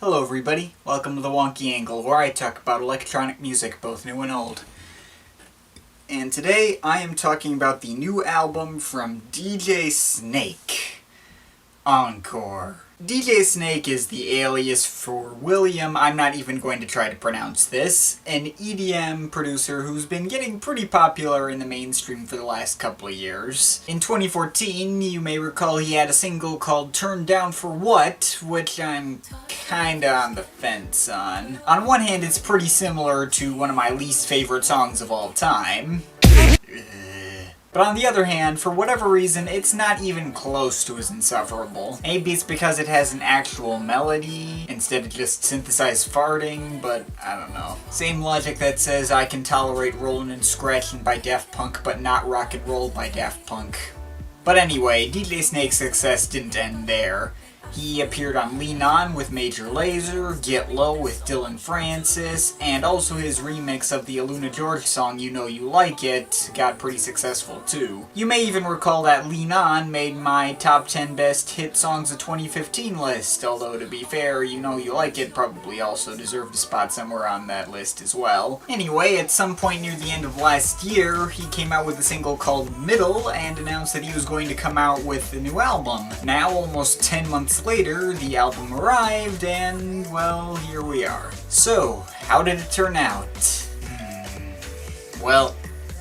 Hello everybody, welcome to the Wonky Angle, where I talk about electronic music, both new and old. And today I am talking about the new album from DJ Snake, Encore. DJ Snake is the alias for William, I'm not even going to try to pronounce this, an EDM producer who's been getting pretty popular in the mainstream for the last couple of years. In 2014, you may recall he had a single called Turned Down for What, which I'm kinda on the fence on. On one hand, it's pretty similar to one of my least favorite songs of all time. But on the other hand, for whatever reason, it's not even close to as insufferable. Maybe it's because it has an actual melody instead of just synthesized farting, but I don't know. Same logic that says I can tolerate Rollin' and Scratchin' by Daft Punk, but not Rock and Roll by Daft Punk. But anyway, DJ Snake's success didn't end there. He appeared on Lean On with Major Lazer, Get Low with Dylan Francis, and also his remix of the Aluna George song You Know You Like It got pretty successful too. You may even recall that Lean On made my top 10 best hit songs of 2015 list, although to be fair, You Know You Like It probably also deserved a spot somewhere on that list as well. Anyway, at some point near the end of last year, he came out with a single called Middle and announced that he was going to come out with a new album. Now, almost 10 months later, the album arrived, and, well, here we are. So, how did it turn out? Well,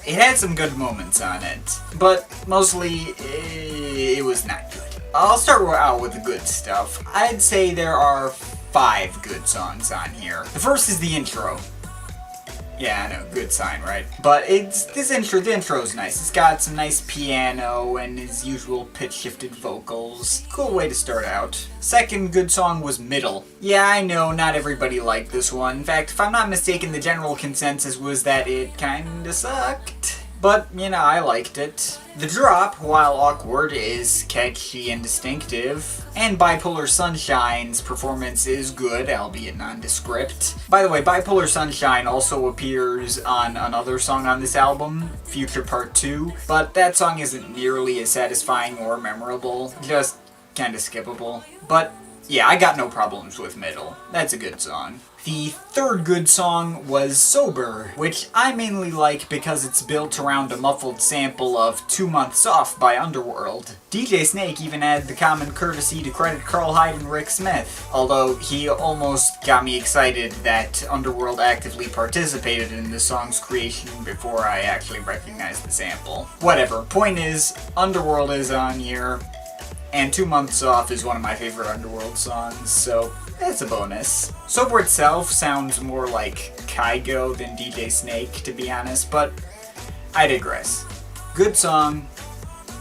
it had some good moments on it, but mostly, it was not good. I'll start out with the good stuff. I'd say there are 5 good songs on here. The first is the intro. Yeah, I know, good sign, right? But the intro's nice. It's got some nice piano and his usual pitch-shifted vocals. Cool way to start out. Second good song was Middle. Yeah, I know, not everybody liked this one. In fact, if I'm not mistaken, the general consensus was that it kinda sucked. But, you know, I liked it. The drop, while awkward, is catchy and distinctive. And Bipolar Sunshine's performance is good, albeit nondescript. By the way, Bipolar Sunshine also appears on another song on this album, Future Part 2, but that song isn't nearly as satisfying or memorable, just kinda skippable. But yeah, I got no problems with Middle. That's a good song. The third good song was Sober, which I mainly like because it's built around a muffled sample of 2 Months Off by Underworld. DJ Snake even had the common courtesy to credit Carl Hyde and Rick Smith, although he almost got me excited that Underworld actively participated in the song's creation before I actually recognized the sample. Whatever, point is, Underworld is on here, and 2 Months Off is one of my favorite Underworld songs, so that's a bonus. Sober itself sounds more like Kygo than DJ Snake, to be honest, but I digress. Good song,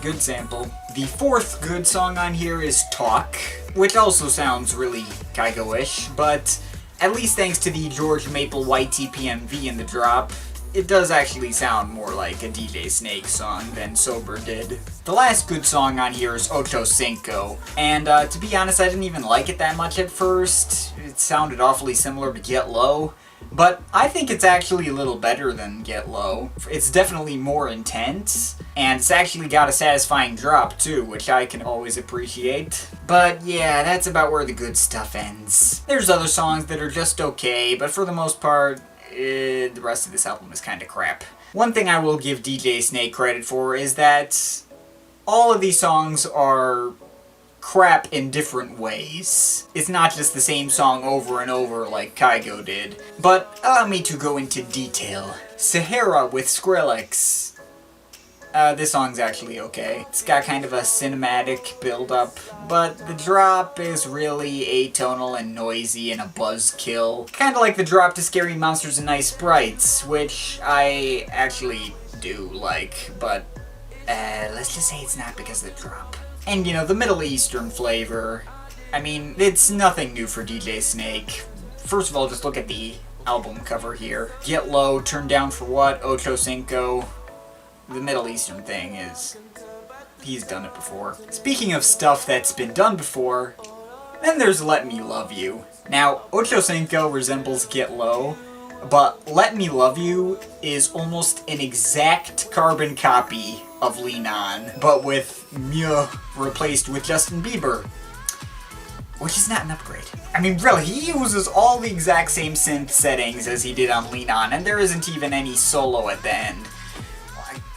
good sample. The fourth good song on here is Talk, which also sounds really Kygo-ish, but at least thanks to the George Maple YTPMV in the drop, it does actually sound more like a DJ Snake song than Sober did. The last good song on here is Ocho, Cinco, and to be honest, I didn't even like it that much at first. It sounded awfully similar to Get Low, but I think it's actually a little better than Get Low. It's definitely more intense, and it's actually got a satisfying drop too, which I can always appreciate. But yeah, that's about where the good stuff ends. There's other songs that are just okay, but for the most part, the rest of this album is kinda crap. One thing I will give DJ Snake credit for is that all of these songs are crap in different ways. It's not just the same song over and over like Kygo did. But allow me to go into detail. Sahara with Skrillex. This song's actually okay. It's got kind of a cinematic build-up, but the drop is really atonal and noisy and a buzzkill. Kinda like the drop to Scary Monsters and Nice Sprites, which I actually do like, but let's just say it's not because of the drop. And you know, the Middle Eastern flavor, I mean, it's nothing new for DJ Snake. First of all, just look at the album cover here. Get Low, Turned Down for What, Ocho, Cinco. The Middle Eastern thing is, he's done it before. Speaking of stuff that's been done before, then there's Let Me Love You. Now, Ocho Cinco resembles Get Low, but Let Me Love You is almost an exact carbon copy of Lean On, but with Mia replaced with Justin Bieber. which is not an upgrade. I mean, really, he uses all the exact same synth settings as he did on Lean On, and there isn't even any solo at the end.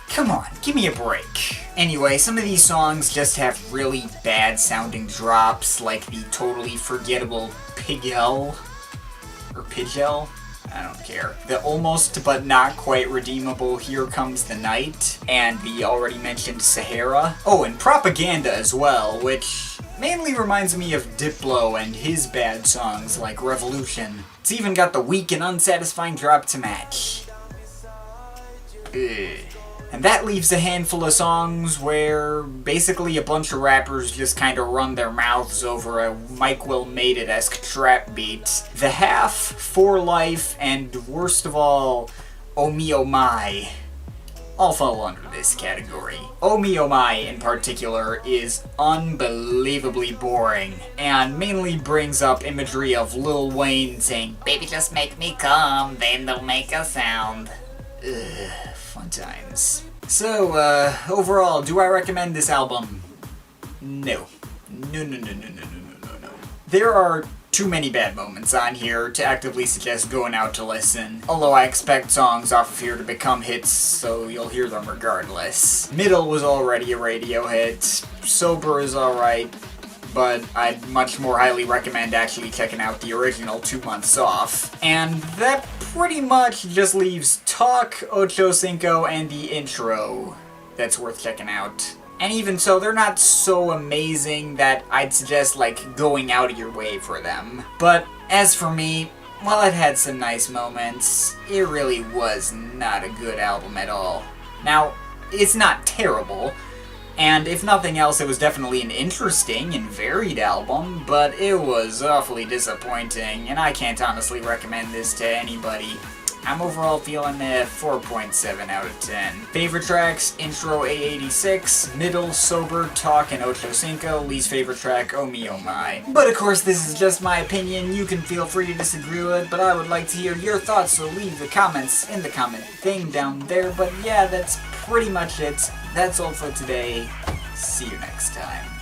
Come on, give me a break. Anyway, some of these songs just have really bad sounding drops, like the totally forgettable Pigel, or Pigel? I don't care. The almost but not quite redeemable Here Comes the Night, and the already mentioned Sahara. Oh, and Propaganda as well, which mainly reminds me of Diplo and his bad songs like Revolution. It's even got the weak and unsatisfying drop to match. Ugh. And that leaves a handful of songs where basically a bunch of rappers just kind of run their mouths over a Mike Will Made It-esque trap beat. The Half, For Life, and worst of all, Oh Me Oh My all fall under this category. Oh Me Oh My in particular is unbelievably boring, and mainly brings up imagery of Lil Wayne saying, "Baby just make me come, then they'll make a sound." Ugh. Fun times. So, overall, do I recommend this album? No. No. There are too many bad moments on here to actively suggest going out to listen, although I expect songs off of here to become hits, so you'll hear them regardless. Middle was already a radio hit, Sober is alright, but I'd much more highly recommend actually checking out the original 2 Months Off. And that pretty much just leaves Talk, Ocho, Cinco, and the intro that's worth checking out. And even so, they're not so amazing that I'd suggest, like, going out of your way for them. But as for me, while it had some nice moments, it really was not a good album at all. Now, it's not terrible, and if nothing else, it was definitely an interesting and varied album, but it was awfully disappointing, and I can't honestly recommend this to anybody. I'm overall feeling a 4.7 out of 10. Favorite tracks, Intro A86, Middle, Sober, Talk, and Ocho Cinco, least favorite track, Oh Me Oh My. But of course, this is just my opinion, you can feel free to disagree with it, but I would like to hear your thoughts, so leave the comments in the comment thing down there. But yeah, that's pretty much it. That's all for today. See you next time.